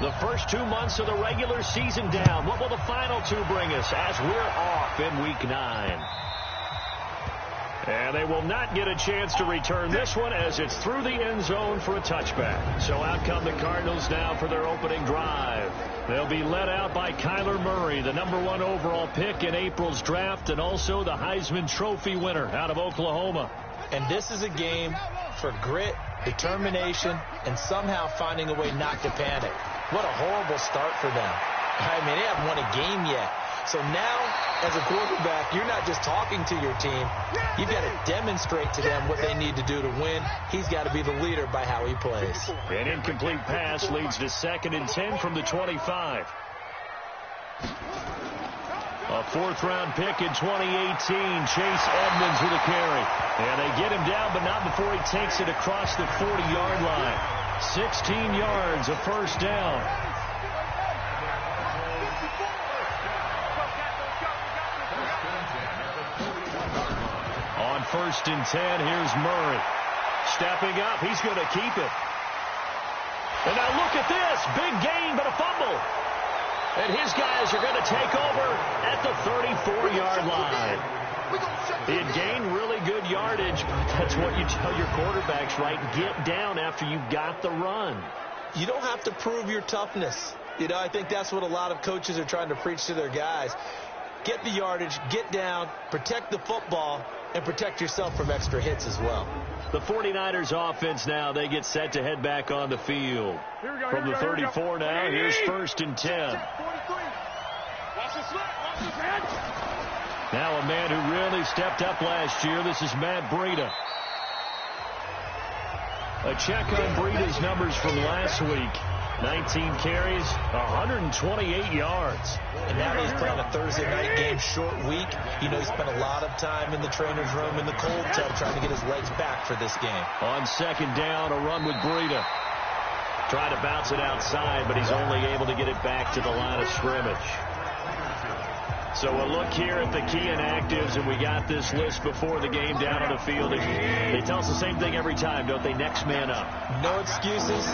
The first 2 months of the regular season down. What will the final 2 bring us as we're off in Week 9? And they will not get a chance to return this one as it's through the end zone for a touchback. So out come the Cardinals now for their opening drive. They'll be led out by Kyler Murray, the #1 overall pick in April's draft, and also the Heisman Trophy winner out of Oklahoma. And this is a game for grit, determination, and somehow finding a way not to panic. What a horrible start for them. I mean, they haven't won a game yet. So now, as a quarterback, you're not just talking to your team. You've got to demonstrate to them what they need to do to win. He's got to be the leader by how he plays. An incomplete pass leads to 2nd and 10 from the 25. A 4th-round pick in 2018, Chase Edmonds with a carry. And they get him down, but not before he takes it across the 40-yard line. 16 yards, a first down. On 1st and 10, here's Murray. Stepping up, he's going to keep it. And now look at this, big gain, but a fumble. And his guys are going to take over at the 34-yard line. He had gained really good yardage, but that's what you tell your quarterbacks, right? Get down after you got the run. You don't have to prove your toughness. You know, I think that's what a lot of coaches are trying to preach to their guys. Get the yardage, get down, protect the football, and protect yourself from extra hits as well. The 49ers offense now, they get set to head back on the field. From the 34 now, here's 1st and 10. Now a man who really stepped up last year. This is Matt Breida. A check on Breida's numbers from last week. 19 carries, 128 yards. And now he's playing a Thursday night game, short week. You know, he spent a lot of time in the trainer's room in the cold tub trying to get his legs back for this game. On 2nd down, a run with Breida. Trying to bounce it outside, but he's only able to get it back to the line of scrimmage. So a look here at the key inactives, and we got this list before the game down on the field. They tell us the same thing every time, don't they? Next man up. No excuses.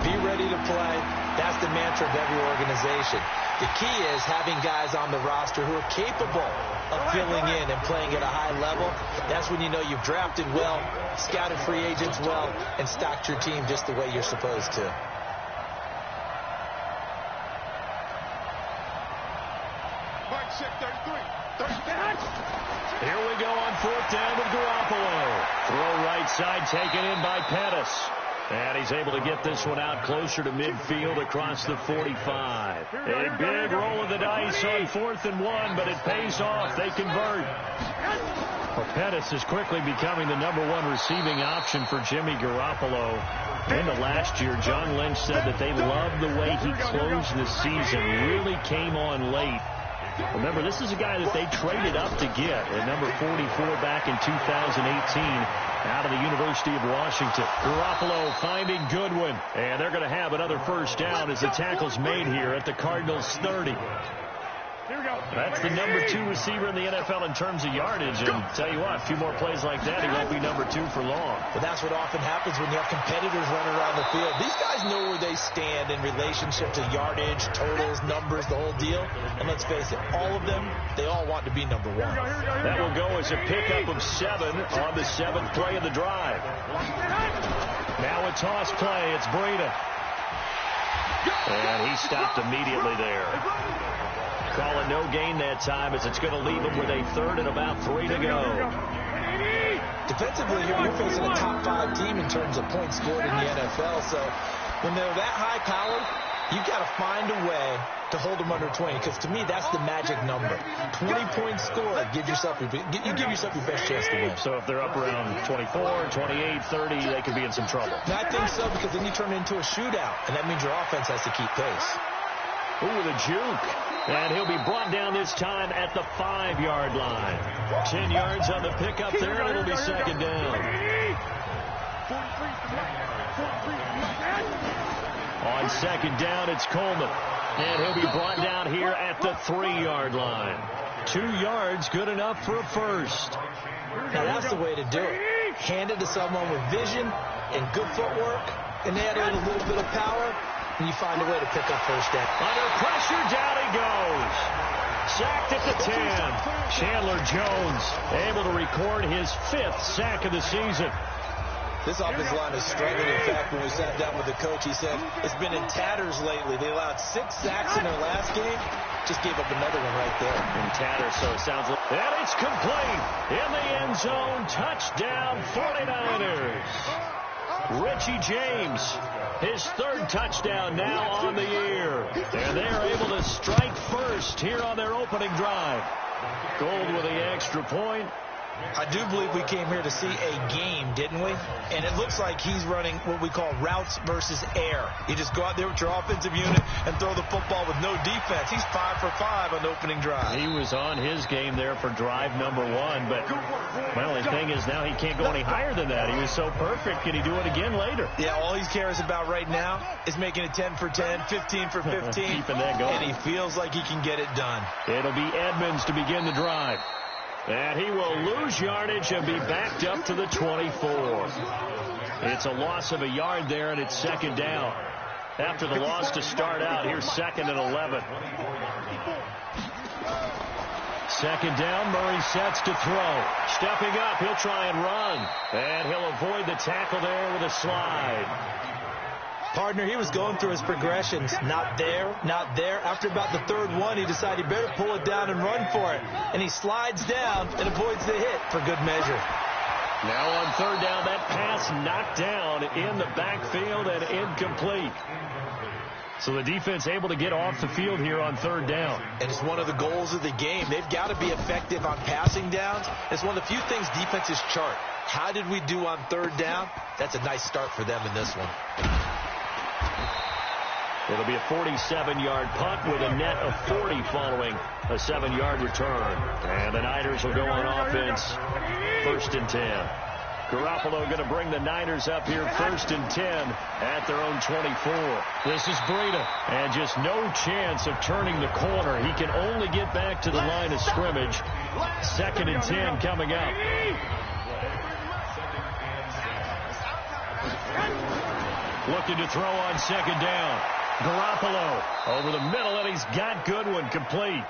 Be ready to play. That's the mantra of every organization. The key is having guys on the roster who are capable of filling in and playing at a high level. That's when you know you've drafted well, scouted free agents well, and stocked your team just the way you're supposed to. Here we go on 4th down with Garoppolo. Throw right side taken in by Pettis. And he's able to get this one out closer to midfield across the 45. A big roll of the dice on 4th and 1, but it pays off. They convert. Well, Pettis is quickly becoming the #1 receiving option for Jimmy Garoppolo. Into last year, John Lynch said that they loved the way he closed the season. Really came on late. Remember, this is a guy that they traded up to get at number 44 back in 2018 out of the University of Washington. Garoppolo finding Goodwin, and they're going to have another first down as the tackle's made here at the Cardinals 30. Here we go. That's the #2 receiver in the NFL in terms of yardage, and tell you what, a few more plays like that, he won't be #2 for long. Well, that's what often happens when you have competitors running around the field. These guys know where they stand in relationship to yardage, totals, numbers, the whole deal. And let's face it, all of them, they all want to be #1. That will go as a pickup of 7 on the 7th play of the drive. Now a toss play, it's Breida. And he stopped immediately there. Call it no gain that time as it's going to leave him with a 3rd and about 3 to go. Defensively, you're facing a top 5 team in terms of points scored in the NFL. So when they're that high powered, you've got to find a way to hold them under 20. Because to me, that's the magic number. 20 points scored, you give yourself your best chance to win. So if they're up around 24, 28, 30, they could be in some trouble. And I think so, because then you turn it into a shootout, and that means your offense has to keep pace. Ooh, the juke. And he'll be brought down this time at the 5-yard line. 10 yards on the pickup there, and it'll be 2nd down. On 2nd down, it's Coleman. And he'll be brought down here at the 3-yard line. 2 yards, good enough for a first. Now, that's the way to do it. Hand it to someone with vision and good footwork, and they add a little bit of power. and you find a way to pick up first down. Under pressure, down he goes. Sacked at the 10. Chandler Jones able to record his 5th sack of the season. This offensive line is struggling. In fact, when we sat down with the coach, he said it's been in tatters lately. They allowed 6 sacks in their last game. Just gave up another one right there. In tatters, so it sounds like... And it's complete. In the end zone. Touchdown, 49ers. Richie James, his 3rd touchdown now on the year. And they are able to strike first here on their opening drive. Gold with the extra point. I do believe we came here to see a game, didn't we? And it looks like he's running what we call routes versus air. You just go out there with your offensive unit and throw the football with no defense. He's 5 for 5 on the opening drive. He was on his game there for drive number 1, but my only thing is now he can't go any higher than that. He was so perfect. Can he do it again later? Yeah, all he cares about right now is making it 10 for 10, 15 for 15. Keeping that going. And he feels like he can get it done. It'll be Edmonds to begin the drive. And he will lose yardage and be backed up to the 24. It's a loss of a yard there, and it's 2nd down. After the loss to start out, here's 2nd and 11. 2nd down, Murray sets to throw. Stepping up, he'll try and run. And he'll avoid the tackle there with a slide. Partner, he was going through his progressions. Not there, not there. After about the 3rd one, he decided he better pull it down and run for it. And he slides down and avoids the hit for good measure. Now on 3rd down, that pass knocked down in the backfield and incomplete. So the defense able to get off the field here on 3rd down. And it's one of the goals of the game. They've got to be effective on passing downs. It's one of the few things defenses chart. How did we do on 3rd down? That's a nice start for them in this one. It'll be a 47-yard punt with a net of 40 following a 7-yard return. And the Niners will go on offense 1st and 10. Garoppolo going to bring the Niners up here 1st and 10 at their own 24. This is Breida. And just no chance of turning the corner. He can only get back to the line of scrimmage. 2nd and 10 coming up. Looking to throw on 2nd down. Garoppolo over the middle, and he's got Goodwin complete.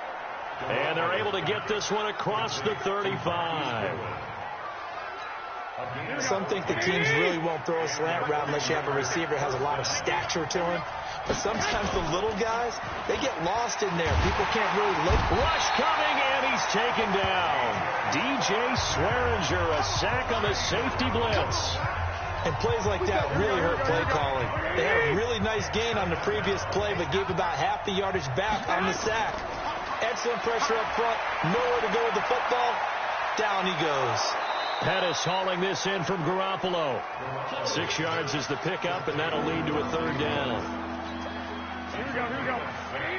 And they're able to get this one across the 35. Some think the teams really won't throw a slant route unless you have a receiver that has a lot of stature to him. But sometimes the little guys, they get lost in there. People can't really look. Rush coming, and he's taken down. DJ Swearinger, a sack on the safety blitz. And plays like that really hurt play calling. They had a really nice gain on the previous play, but gave about half the yardage back on the sack. Excellent pressure up front. Nowhere to go with the football. Down he goes. Pettis hauling this in from Garoppolo. 6 yards is the pickup, and that'll lead to a 3rd down. Here we go.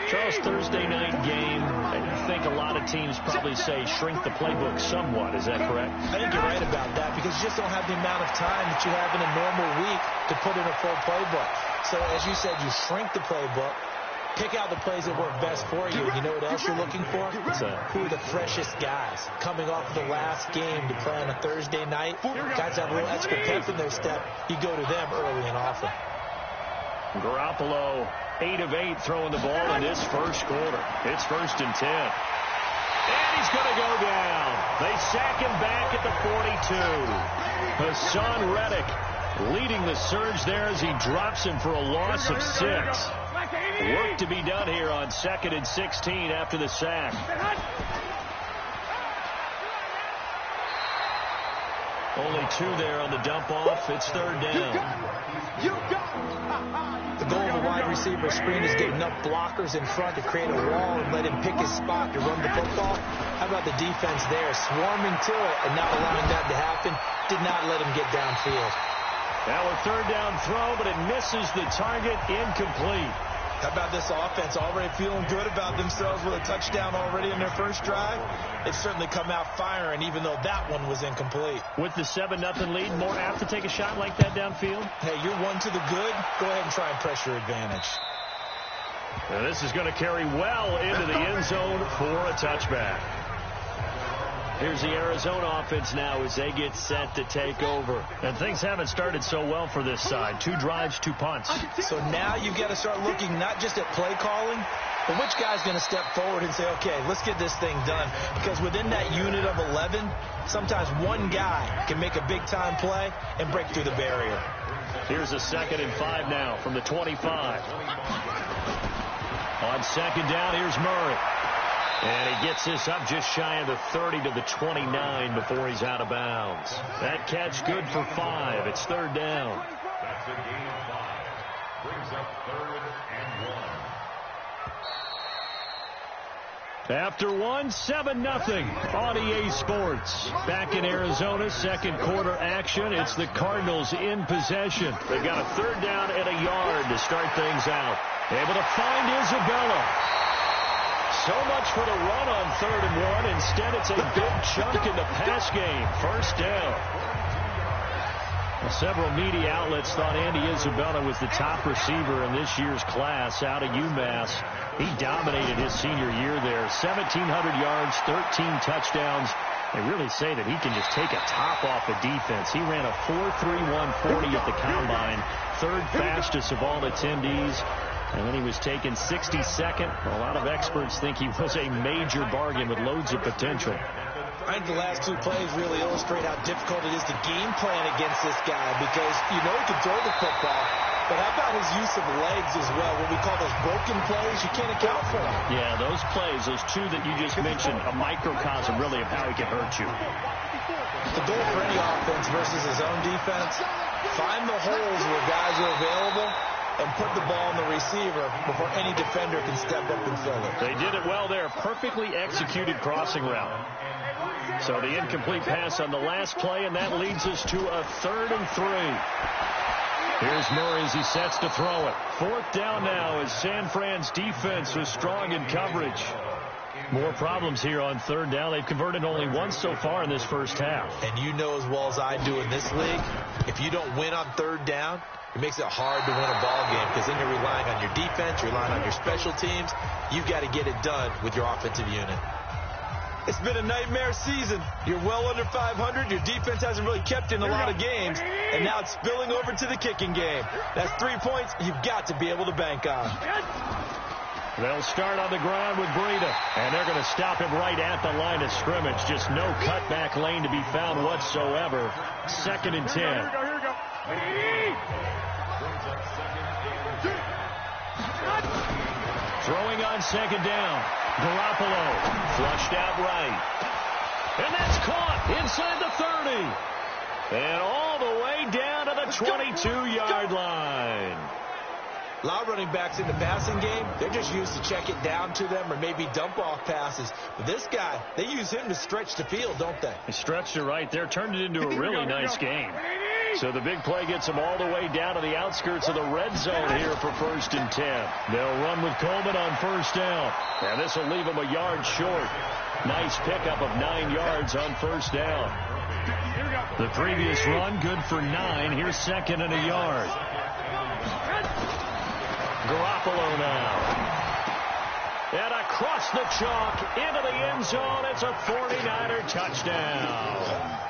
Charles, Thursday night game, I think a lot of teams probably say shrink the playbook somewhat. Is that correct? I think you're right about that because you just don't have the amount of time that you have in a normal week to put in a full playbook. So, as you said, you shrink the playbook, pick out the plays that work best for you. You know what else you're looking for? Who are the freshest guys coming off the last game to play on a Thursday night? Guys have a little extra pep in their step. You go to them early and often. Garoppolo, 8 of 8 throwing the ball in this 1st quarter. It's 1st and 10. And he's going to go down. They sack him back at the 42. Hassan Reddick leading the surge there as he drops him for a loss of 6. Work to be done here on 2nd and 16 after the sack. Only 2 there on the dump off. It's 3rd down. The goal of a wide receiver screen is getting enough blockers in front to create a wall and let him pick his spot to run the football. How about the defense there, swarming to it and not allowing that to happen? Did not let him get downfield. Now a 3rd down throw, but it misses the target, incomplete. How about this offense already feeling good about themselves with a touchdown already in their 1st drive? They've certainly come out firing, even though that one was incomplete. With the 7-0 lead, more apt to take a shot like that downfield? Hey, you're one to the good. Go ahead and try and pressure advantage. Now this is going to carry well into the end zone for a touchback. Here's the Arizona offense now as they get set to take over. And things haven't started so well for this side. 2 drives, 2 punts. So now you've got to start looking not just at play calling, but which guy's going to step forward and say, okay, let's get this thing done. Because within that unit of 11, sometimes one guy can make a big-time play and break through the barrier. Here's a 2nd and 5 now from the 25. On 2nd down, here's Murray. And he gets this up just shy of the 30 to the 29 before he's out of bounds. That catch good for 5. It's 3rd down. That's a gain of 5. Brings up 3rd and 1. After 1, 7-0 on EA Sports. Back in Arizona, 2nd quarter action. It's the Cardinals in possession. They've got a 3rd down and a yard to start things out. Able to find Isabella. So much for the run on 3rd and 1. Instead, it's a big chunk in the pass game. 1st down. Well, several media outlets thought Andy Isabella was the top receiver in this year's class out of UMass. He dominated his senior year there. 1,700 yards, 13 touchdowns. They really say that he can just take a top off the defense. He ran a 4.31 40 at the combine, 3rd fastest of all attendees. And then he was taken 62nd. A lot of experts think he was a major bargain with loads of potential. I think the last 2 plays really illustrate how difficult it is to game plan against this guy because you know he can throw the football, but how about his use of legs as well? What we call those broken plays, you can't account for them. Yeah, those plays, those 2 that you just mentioned, a microcosm really of how he can hurt you. The goal for any offense versus his own defense, find the holes where guys are available and put the ball on the receiver before any defender can step up and fill it. They did it well there. Perfectly executed crossing route. So the incomplete pass on the last play, and that leads us to a 3rd and 3. Here's Murray as he sets to throw it. 4th down now as San Fran's defense was strong in coverage. More problems here on 3rd down. They've converted only once so far in this first half. And you know as well as I do in this league, if you don't win on 3rd down, it makes it hard to win a ball game because then you're relying on your defense, you're relying on your special teams. You've got to get it done with your offensive unit. It's been a nightmare season. You're well under 500. Your defense hasn't really kept in a lot of games, and now it's spilling over to the kicking game. That's 3 points you've got to be able to bank on. They'll start on the ground with Breida, and they're going to stop him right at the line of scrimmage. Just no cutback lane to be found whatsoever. 2nd and 10. Here we go. Throwing on 2nd down. Garoppolo flushed out right. And that's caught inside the 30. And all the way down to the 22-yard line. A lot of running backs in the passing game, they're just used to check it down to them or maybe dump off passes. But this guy, they use him to stretch the field, don't they? He stretched it right there, turned it into a really nice game. So the big play gets him all the way down to the outskirts of the red zone here for 1st and 10. They'll run with Coleman on 1st down. And this will leave him a yard short. Nice pickup of 9 yards on 1st down. The previous run, good for 9. Here's 2nd and a yard. Garoppolo now. And across the chalk into the end zone. It's a 49er touchdown.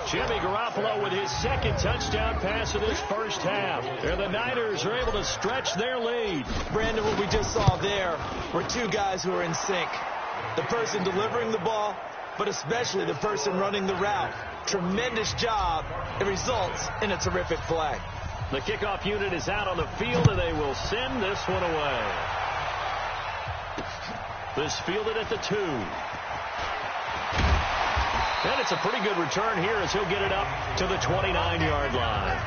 Jimmy Garoppolo with his 2nd touchdown pass of this first half. And the Niners are able to stretch their lead. Brandon, what we just saw there were 2 guys who are in sync. The person delivering the ball, but especially the person running the route. Tremendous job. It results in a terrific play. The kickoff unit is out on the field, and they will send this one away. This fielded at the 2. And it's a pretty good return here as he'll get it up to the 29-yard line.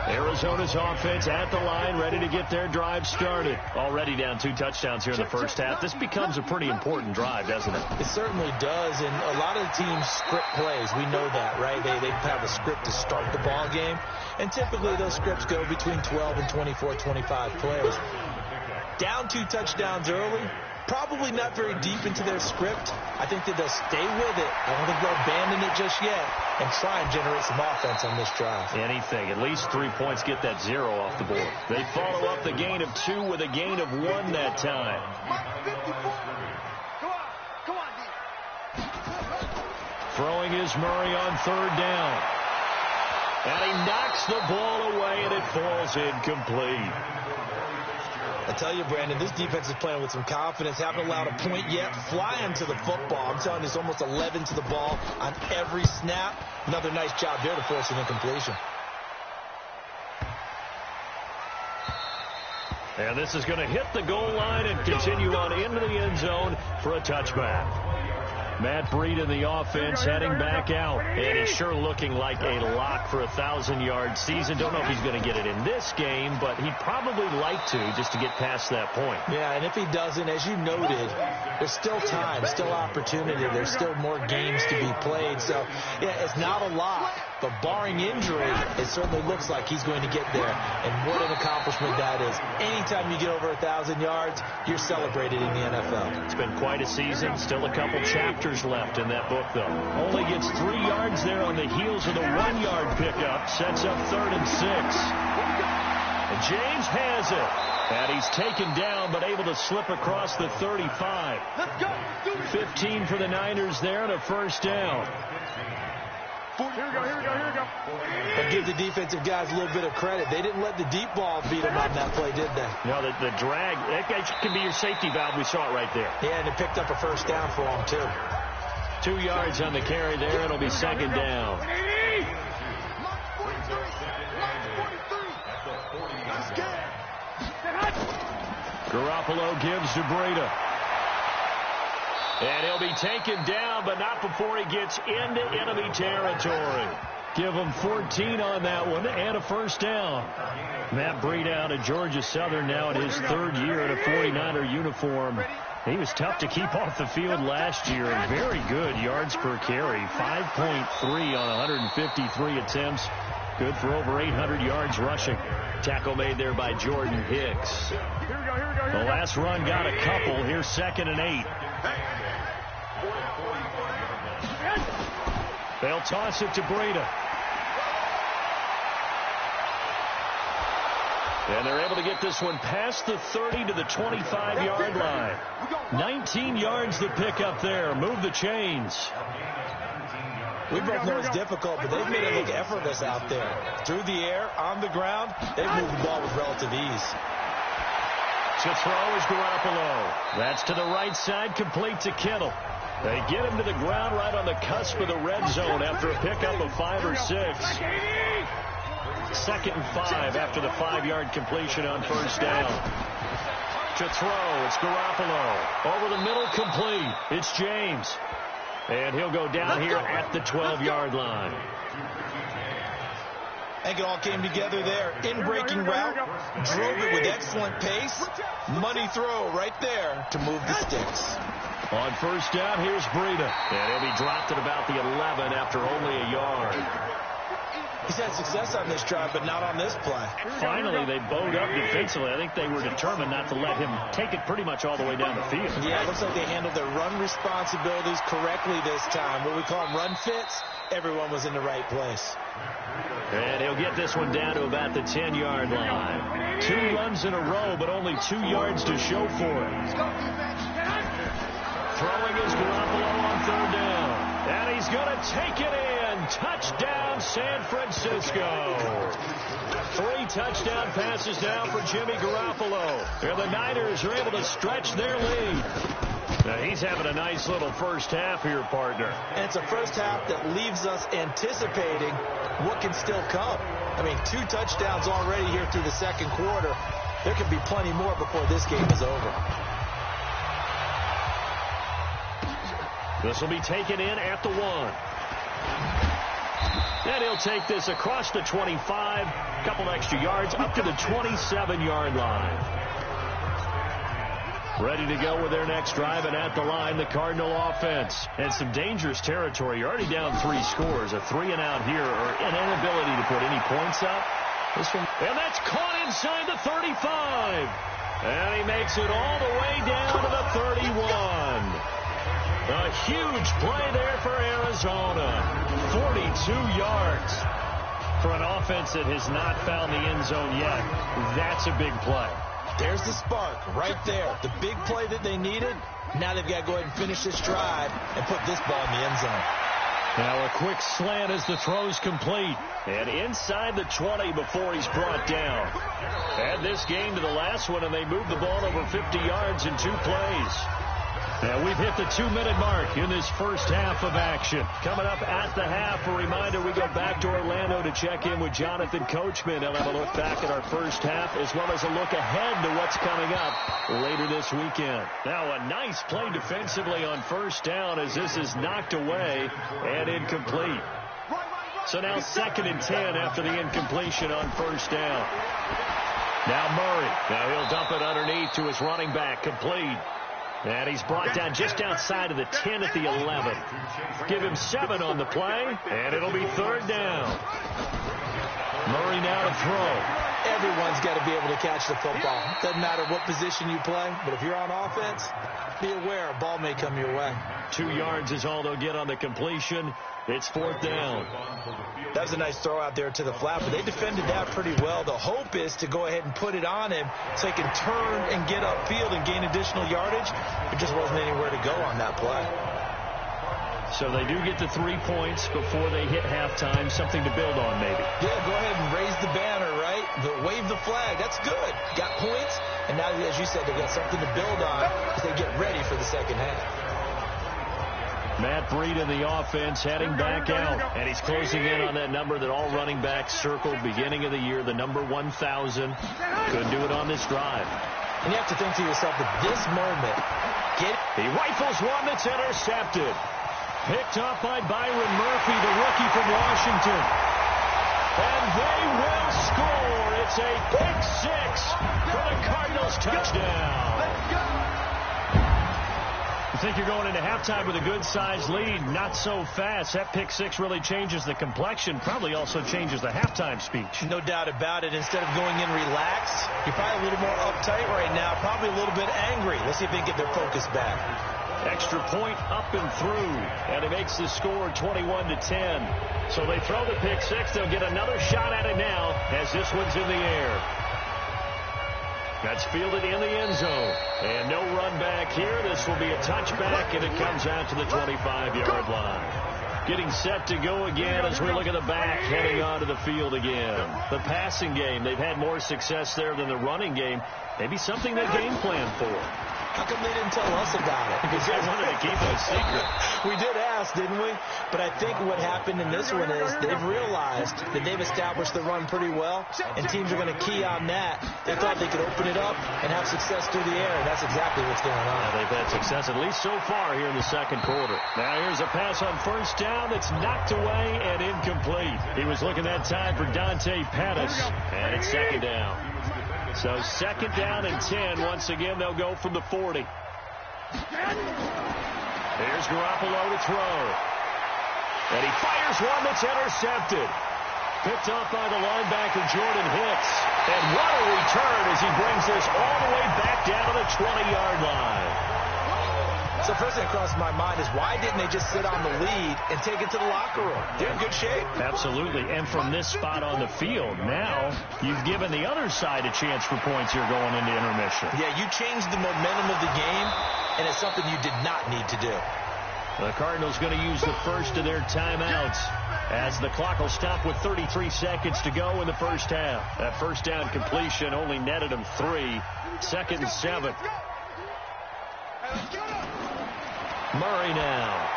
Arizona's offense at the line, ready to get their drive started. Already down 2 touchdowns here in the first half. This becomes a pretty important drive, doesn't it? It certainly does, and a lot of the teams script plays. We know that, right? They have a script to start the ball game, and typically those scripts go between 12 and 24, 25 plays. Down 2 touchdowns early, probably not very deep into their script. I think that they'll stay with it. I don't think they'll abandon it just yet and try and generate some offense on this drive. Anything. At least 3 points, get that 0 off the board. They follow up the gain of 2 with a gain of 1 that time. Throwing is Murray on third down. And he knocks the ball away, and it falls incomplete. I tell you, Brandon, this defense is playing with some confidence. Haven't allowed a point yet. Flying to the football. I'm telling you, it's almost 11 to the ball on every snap. Another nice job there to force an incompletion. And this is going to hit the goal line and continue on into the end zone for a touchback. Matt Breed in the offense heading back out. And he's sure looking like a lock for a 1,000-yard season. Don't know if he's going to get it in this game, but he'd probably like to just to get past that point. Yeah, and if he doesn't, as you noted, there's still time, still opportunity. There's still more games to be played. So, yeah, it's not a lot. But barring injury, it certainly looks like he's going to get there. And what an accomplishment that is. Anytime you get over 1,000 yards, you're celebrated in the NFL. It's been quite a season. Still a couple chapters left in that book, though. Only gets 3 yards there on the heels of the 1-yard pickup. Sets up 3rd and 6. And James has it. And he's taken down, but able to slip across the 35. 15 for the Niners there and a first down. Here we go. But give the defensive guys a little bit of credit. They didn't let the deep ball beat them on that play, did they? No, the drag, that can be your safety valve. We saw it right there. Yeah, and it picked up a first down for them, too. 2 yards on the carry there. It'll be second down. Garoppolo gives to Breida. And he'll be taken down, but not before he gets into enemy territory. Give him 14 on that one and a first down. Matt Breida out of Georgia Southern now in his 3rd year in a 49er uniform. He was tough to keep off the field last year. And very good yards per carry. 5.3 on 153 attempts. Good for over 800 yards rushing. Tackle made there by Jordan Hicks. The last run got a couple. Here's 2nd and 8. They'll toss it to Breida. And they're able to get this one past the 30 to the 25-yard line. 19 yards to pick up there. Move the chains. We both know it's difficult, but they've made it look effortless out there. Through the air, on the ground, they've moved the ball with relative ease. To throw is Garoppolo. That's to the right side, complete to Kittle. They get him to the ground right on the cusp of the red zone after a pickup of 5 or 6. 2nd and 5 after the 5-yard completion on first down. To throw, it's Garoppolo. Over the middle, complete. It's James. And he'll go down here at the 12-yard line. I think it all came together there. In-breaking route, drove it with excellent pace. Money throw right there to move the sticks. On first down, here's Breida. And he'll be dropped at about the 11 after only a yard. He's had success on this drive, but not on this play. Finally, they bowed up defensively. I think they were determined not to let him take it pretty much all the way down the field. Yeah, it looks like they handled their run responsibilities correctly this time. What we call them run fits, everyone was in the right place. And he'll get this one down to about the 10-yard line. 2 runs in a row, but only 2 yards to show for it. Throwing is Garoppolo on 3rd down. And he's going to take it in. Touchdown, San Francisco. 3 touchdown passes now for Jimmy Garoppolo. And the Niners are able to stretch their lead. Now he's having a nice little first half here, partner. And it's a first half that leaves us anticipating what can still come. I mean, 2 touchdowns already here through the 2nd quarter. There could be plenty more before this game is over. This will be taken in at the 1. And he'll take this across the 25, a couple extra yards, up to the 27-yard line. Ready to go with their next drive, and at the line, the Cardinal offense. And some dangerous territory. You're already down 3 scores. A 3-and-out here, or an inability to put any points up. And that's caught inside the 35. And he makes it all the way down to the 31. A huge play there for Arizona. 42 yards for an offense that has not found the end zone yet. That's a big play. There's the spark right there. The big play that they needed, Now they've got to go ahead and finish this drive and put this ball in the end zone. Now a quick slant as the throw's complete. And inside the 20 before he's brought down. Add this game to the last one, and they moved the ball over 50 yards in 2 plays. Now we've hit the 2-minute mark in this first half of action. Coming up at the half, a reminder, we go back to Orlando to check in with Jonathan Coachman. He'll have a look back at our first half as well as a look ahead to what's coming up later this weekend. Now a nice play defensively on first down as this is knocked away and incomplete. So now 2nd and 10 after the incompletion on first down. Now Murray. Now he'll dump it underneath to his running back, complete. And he's brought down just outside of the 10 at the 11. Give him 7 on the play, and it'll be 3rd down. Murray now to throw. Everyone's got to be able to catch the football. Doesn't matter what position you play, but if you're on offense, be aware a ball may come your way. 2 yards is all they'll get on the completion. It's 4th down. That was a nice throw out there to the flat, but they defended that pretty well. The hope is to go ahead and put it on him so he can turn and get upfield and gain additional yardage. There just wasn't anywhere to go on that play. So they do get the 3 points before they hit halftime, something to build on maybe. Yeah, go ahead and raise the banner, right? Wave the flag. That's good. Got points, and now, as you said, they got something to build on as they get ready for the second half. Matt Breed in the offense heading back out. And he's closing in on that number that all running backs circled beginning of the year, the number 1,000. Couldn't do it on this drive. And you have to think to yourself at this moment, he rifles one that's intercepted. Picked up by Byron Murphy, the rookie from Washington. And they will score. It's a pick 6 for the Cardinals touchdown. Let's go. You think you're going into halftime with a good-sized lead. Not so fast. That pick 6 really changes the complexion. Probably also changes the halftime speech. No doubt about it. Instead of going in relaxed, you're probably a little more uptight right now. Probably a little bit angry. Let's see if they can get their focus back. Extra point up and through. And it makes the score 21-10. So they throw the pick 6. They'll get another shot at it now as this one's in the air. That's fielded in the end zone. And no run back here. This will be a touchback, and it comes out to the 25-yard line. Getting set to go again as we look at the back, heading onto the field again. The passing game, they've had more success there than the running game. Maybe something they game plan for. How come they didn't tell us about it? Because they wanted to keep it a secret. We did ask, didn't we? But I think what happened in this one is they've realized that they've established the run pretty well, and teams are going to key on that. They thought they could open it up and have success through the air, and that's exactly what's going on. Yeah, they've had success at least so far here in the second quarter. Now here's a pass on first down that's knocked away and incomplete. He was looking that time for Dante Pettis, and it's 2nd down. So 2nd down and 10. Once again, they'll go from the 40. Here's Garoppolo to throw. And he fires one that's intercepted. Picked off by the linebacker, Jordan Hicks. And what a return as he brings this all the way back down to the 20-yard line. So first thing that crosses my mind is why didn't they just sit on the lead and take it to the locker room? They're in good shape. Absolutely. And from this spot on the field, now you've given the other side a chance for points here going into intermission. Yeah, you changed the momentum of the game, and it's something you did not need to do. The Cardinals going to use the first of their timeouts as the clock will stop with 33 seconds to go in the first half. That first down completion only netted them 3. 2nd and 7. Murray now.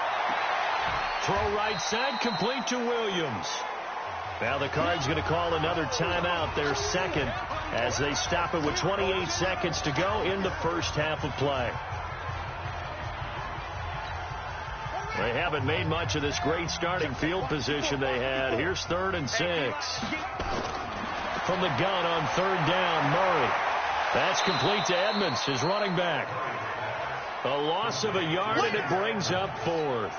Throw right side, complete to Williams. Now the Cards going to call another timeout, their second, as they stop it with 28 seconds to go in the first half of play. They haven't made much of this great starting field position they had. Here's 3rd and 6. From the gun on 3rd down, Murray. That's complete to Edmonds, his running back. A loss of a yard, and it brings up 4th.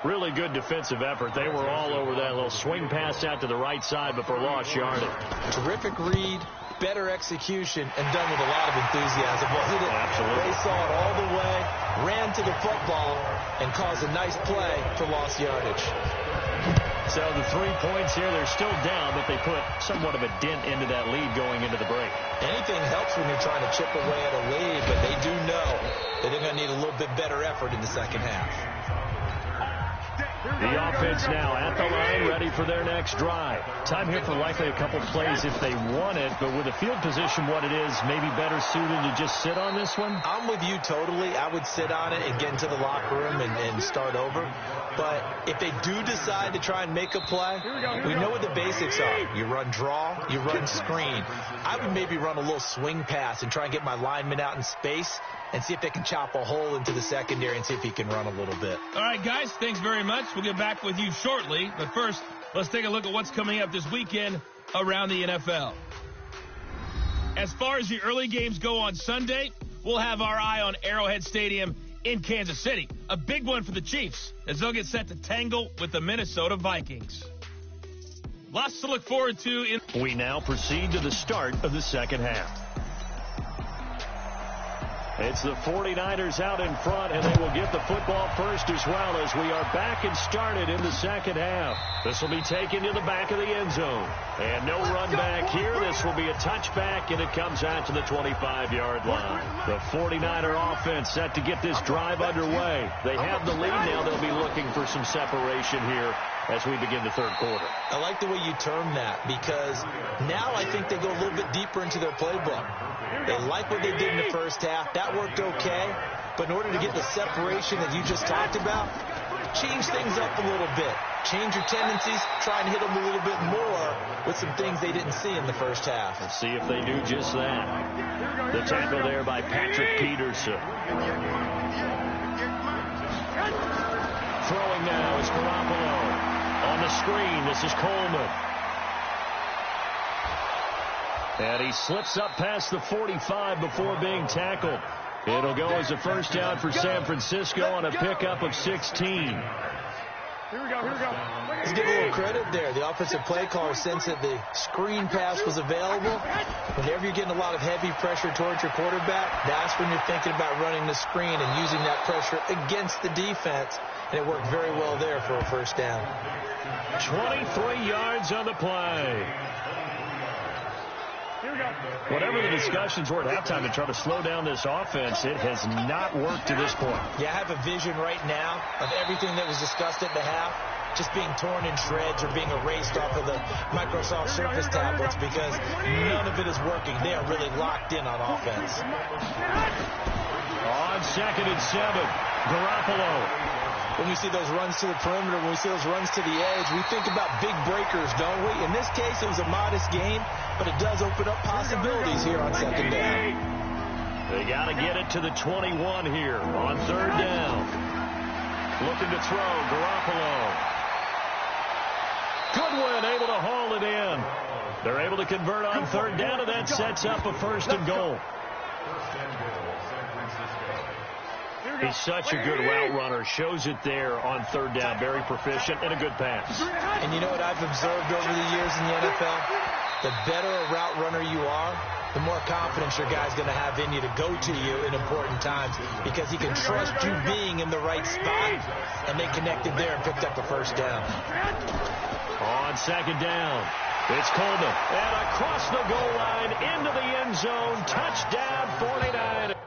Really good defensive effort. They were all over that little swing pass out to the right side before lost yardage. Terrific read, better execution, and done with a lot of enthusiasm, wasn't it? Absolutely. They saw it all the way, ran to the football, and caused a nice play for lost yardage. So the 3 points here, they're still down, but they put somewhat of a dent into that lead going into the break. Anything helps when you're trying to chip away at a lead, but they do know that that they're going to need a little bit better effort in the second half. The offense now at the line, ready for their next drive. Time here for likely a couple plays if they want it, but with the field position what it is, maybe better suited to just sit on this one? I'm with you totally. I would sit on it and get into the locker room and start over. But if they do decide to try and make a play, we know what the basics are. You run draw, you run screen. I would maybe run a little swing pass and try and get my lineman out in space and see if they can chop a hole into the secondary and see if he can run a little bit. All right, guys, thanks very much. We'll get back with you shortly. But first, let's take a look at what's coming up this weekend around the NFL. As far as the early games go on Sunday, we'll have our eye on Arrowhead Stadium in Kansas City. A big one for the Chiefs as they'll get set to tangle with the Minnesota Vikings. Lots to look forward to. We now proceed to the start of the second half. It's the 49ers out in front, and they will get the football first as well as we are back and started in the second half. This will be taken to the back of the end zone. And no run back here. This will be a touchback, and it comes out to the 25-yard line. The 49er offense set to get this drive underway. They have the lead now. They'll be looking for some separation here as we begin the third quarter. I like the way you term that because now I think they go a little bit deeper into their playbook. They like what they did in the first half. That worked okay. But in order to get the separation that you just talked about, change things up a little bit. Change your tendencies. Try and hit them a little bit more with some things they didn't see in the first half. Let's see if they do just that. The tackle there by Patrick Peterson. Throwing now is Garoppolo. On the screen, this is Coleman. And he slips up past the 45 before being tackled. It'll go as a first down for San Francisco on a pickup of 16. Here we go. Let's give a little credit there. The offensive play caller sensed that the screen pass was available. Whenever you're getting a lot of heavy pressure towards your quarterback, that's when you're thinking about running the screen and using that pressure against the defense. And it worked very well there for a first down. 23 yards on the play. Whatever the discussions were at halftime to try to slow down this offense, it has not worked to this point. Yeah, I have a vision right now of everything that was discussed at the half just being torn in shreds or being erased off of the Microsoft Surface tablets because none of it is working. They are really locked in on offense. On 2nd and 7, Garoppolo. When we see those runs to the perimeter, when we see those runs to the edge, we think about big breakers, don't we? In this case, it was a modest gain, but it does open up possibilities here on second down. They got to get it to the 21 here on third down. Looking to throw, Garoppolo. Goodwin able to haul it in. They're able to convert on third down, and that sets up a first and goal. He's such a good route runner. Shows it there on third down. Very proficient and a good pass. And you know what I've observed over the years in the NFL? The better a route runner you are, the more confidence your guy's going to have in you to go to you in important times because he can trust you being in the right spot, and they connected there and picked up a first down. On second down, it's Coleman. And across the goal line into the end zone. Touchdown, 49.